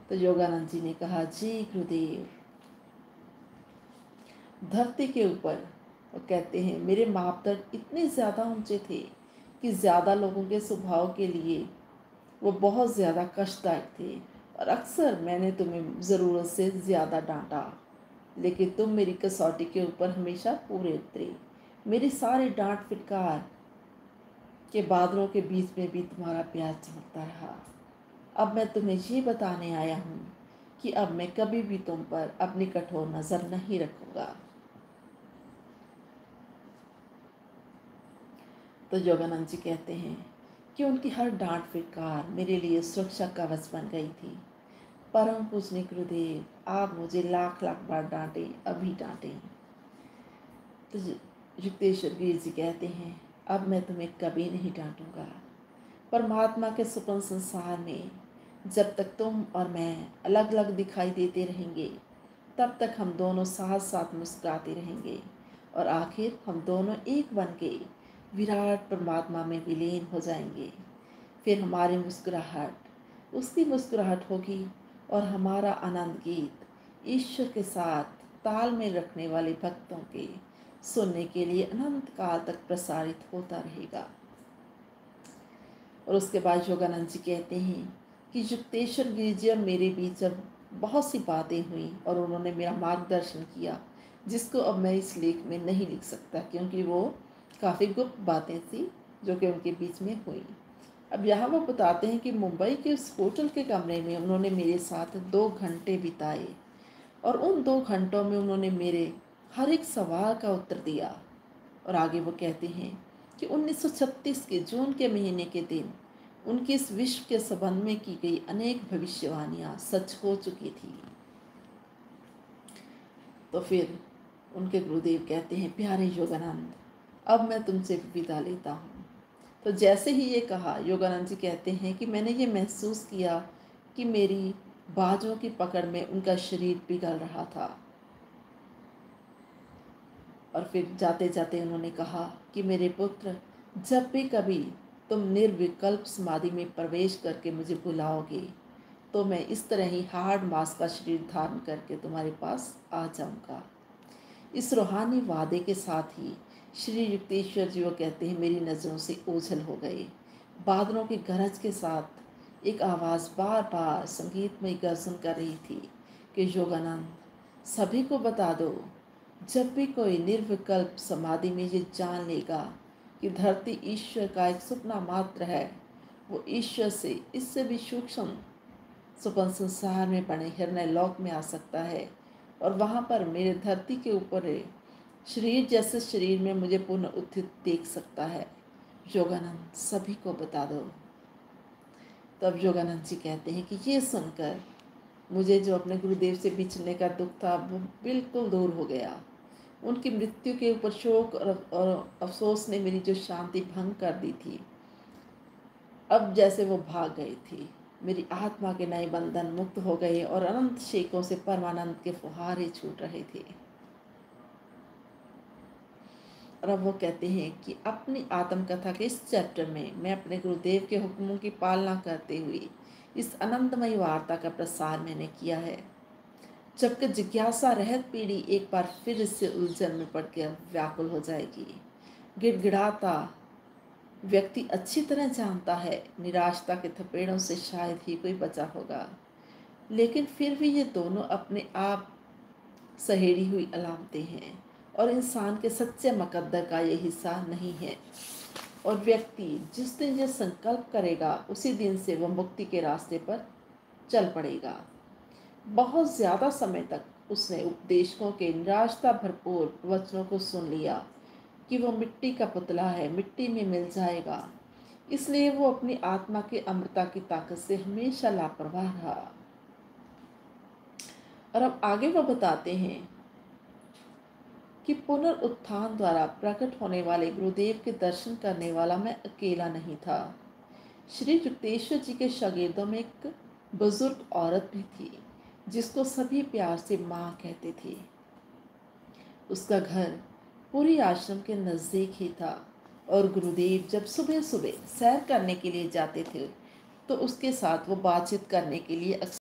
तो योगानंद जी ने कहा, जी गुरुदेव। धरती के ऊपर वो कहते हैं मेरे मापदंड इतने ज़्यादा ऊंचे थे कि ज़्यादा लोगों के स्वभाव के लिए वो बहुत ज़्यादा कष्टदायक थे, और अक्सर मैंने तुम्हें ज़रूरत से ज़्यादा डांटा, लेकिन तुम मेरी कसौटी के ऊपर हमेशा पूरे उतरे। मेरी सारे डांट फटकार के बादलों के बीच में भी तुम्हारा प्यार चमकता रहा। अब मैं तुम्हें ये बताने आया हूँ कि अब मैं कभी भी तुम पर अपनी कठोर नज़र नहीं रखूँगा। तो योगानंद जी कहते हैं कि उनकी हर डांट फटकार मेरे लिए सुरक्षा कवच बन गई थी। परम पूजनीय गुरुदेव, आप मुझे लाख लाख बार डांटे, अभी डांटे। तो युक्तेश्वर गिरी जी कहते हैं, अब मैं तुम्हें कभी नहीं डांटूंगा। परमात्मा के सुपन संसार में जब तक तुम और मैं अलग अलग दिखाई देते रहेंगे, तब तक हम दोनों साथ साथ मुस्कुराते रहेंगे, और आखिर हम दोनों एक बन के विराट परमात्मा में विलीन हो जाएंगे। फिर हमारी मुस्कुराहट उसकी मुस्कुराहट होगी, और हमारा आनंद गीत ईश्वर के साथ तालमेल रखने वाले भक्तों के सुनने के लिए अनंत काल तक प्रसारित होता रहेगा। और उसके बाद योगानंद जी कहते हैं कि युक्तेश्वर गिरी जी और मेरे बीच जब बहुत सी बातें हुई और उन्होंने मेरा मार्गदर्शन किया, जिसको अब मैं इस लेख में नहीं लिख सकता, क्योंकि वो काफ़ी गुप्त बातें थी जो कि उनके बीच में हुई। अब यहाँ वो बताते हैं कि मुंबई के उस होटल के कमरे में उन्होंने मेरे साथ 2 घंटे बिताए, और उन 2 घंटों में उन्होंने मेरे हर एक सवाल का उत्तर दिया। और आगे वो कहते हैं कि 1936 के जून के महीने के दिन उनके इस विश्व के संबंध में की गई अनेक भविष्यवाणियां सच हो चुकी थी। तो फिर उनके गुरुदेव कहते हैं, प्यारे योगानंद, अब मैं तुमसे विदा लेता हूँ। तो जैसे ही ये कहा, योगानंद जी कहते हैं कि मैंने ये महसूस किया कि मेरी बाजों की पकड़ में उनका शरीर पिघल रहा था। और फिर जाते जाते उन्होंने कहा कि मेरे पुत्र, जब भी कभी तुम निर्विकल्प समाधि में प्रवेश करके मुझे बुलाओगे, तो मैं इस तरह ही हार्ड मांस का शरीर धारण करके तुम्हारे पास आ जाऊंगा। इस रूहानी वादे के साथ ही श्री युक्तेश्वर जी वो कहते हैं मेरी नज़रों से ओझल हो गए। बादलों की गरज के साथ एक आवाज़ बार बार संगीतमय गर्जन कर रही थी कि योगानंद, सभी को बता दो, जब भी कोई निर्विकल्प समाधि में ये जान लेगा कि धरती ईश्वर का एक सपना मात्र है, वो ईश्वर से इससे भी सूक्ष्म सुपन संसार में बने हृदय लोक में आ सकता है, और वहाँ पर मेरे धरती के ऊपर शरीर जैसे शरीर में मुझे पुनः उत्थित देख सकता है। योगानंद, सभी को बता दो। तब योगानंद जी कहते हैं कि ये सुनकर मुझे जो अपने गुरुदेव से बिछड़ने का दुख था वो बिल्कुल दूर हो गया। उनकी मृत्यु के ऊपर शोक और अफसोस ने मेरी जो शांति भंग कर दी थी, अब जैसे वो भाग गई थी। मेरी आत्मा के नए बंधन मुक्त हो गए और अनंत शेखों से परमानंद के फुहारे छूट रहे थे। और अब वो कहते हैं कि अपनी आत्मकथा के इस चैप्टर में मैं अपने गुरुदेव के हुक्मों की पालना करते हुए इस आनंदमयी वार्ता का प्रसार मैंने किया है, जबकि जिज्ञासा रहित पीढ़ी एक बार फिर इससे उलझन में पड़कर व्याकुल हो जाएगी। गिड़गिड़ाता व्यक्ति अच्छी तरह जानता है निराशता के थपेड़ों से शायद ही कोई बचा होगा, लेकिन फिर भी ये दोनों अपने आप सहेड़ी हुई अलामतें हैं, और इंसान के सच्चे मुकद्दर का ये हिस्सा नहीं है। और व्यक्ति जिस दिन ये संकल्प करेगा, उसी दिन से वह मुक्ति के रास्ते पर चल पड़ेगा। बहुत ज़्यादा समय तक उसने उपदेशकों के निराशता भरपूर वचनों को सुन लिया कि वो मिट्टी का पुतला है, मिट्टी में मिल जाएगा। इसलिए वो अपनी आत्मा के अमृता की ताकत से हमेशा लापरवाह रहा। और अब आगे वो बताते हैं कि पुनरुत्थान द्वारा प्रकट होने वाले गुरुदेव के दर्शन करने वाला मैं अकेला नहीं था। श्री युक्तेश्वर जी के शागिर्दों में एक बुजुर्ग औरत भी थी, जिसको सभी प्यार से माँ कहते थे। उसका घर पूरी आश्रम के नज़दीक ही था, और गुरुदेव जब सुबह सुबह सैर करने के लिए जाते थे तो उसके साथ वो बातचीत करने के लिए